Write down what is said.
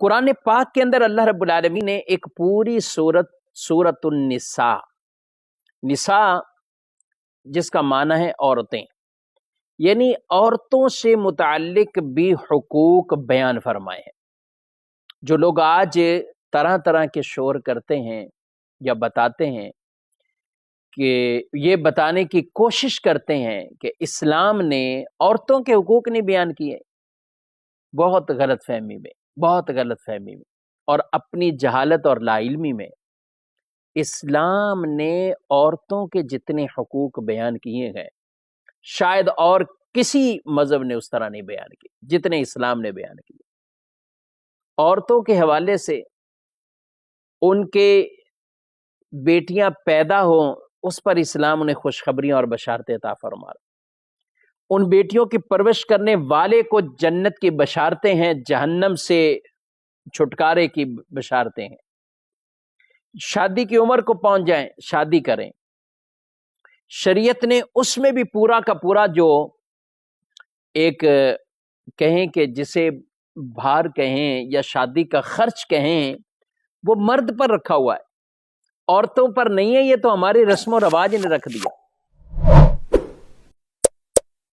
قرآن پاک کے اندر اللہ رب العالمین نے ایک پوری سورۃ النساء، نساء جس کا معنی ہے عورتیں، یعنی عورتوں سے متعلق بھی حقوق بیان فرمائے ہیں۔ جو لوگ آج طرح طرح کے شور کرتے ہیں یا بتاتے ہیں کہ یہ بتانے کی کوشش کرتے ہیں کہ اسلام نے عورتوں کے حقوق نہیں بیان کیے، بہت غلط فہمی میں اور اپنی جہالت اور لا علمی میں اسلام نے عورتوں کے جتنے حقوق بیان کیے ہیں شاید اور کسی مذہب نے اس طرح نہیں بیان کیے جتنے اسلام نے بیان کیے۔ عورتوں کے حوالے سے ان کے بیٹیاں پیدا ہوں اس پر اسلام انہیں خوشخبریاں اور بشارتیں عطا فرما رہا۔ ان بیٹیوں کی پرورش کرنے والے کو جنت کی بشارتیں ہیں، جہنم سے چھٹکارے کی بشارتیں ہیں۔ شادی کی عمر کو پہنچ جائیں شادی کریں، شریعت نے اس میں بھی پورا کا پورا جو ایک کہیں کہ جسے بھار کہیں یا شادی کا خرچ کہیں وہ مرد پر رکھا ہوا ہے، عورتوں پر نہیں ہے۔ یہ تو ہماری رسم و رواج نے رکھ دیا۔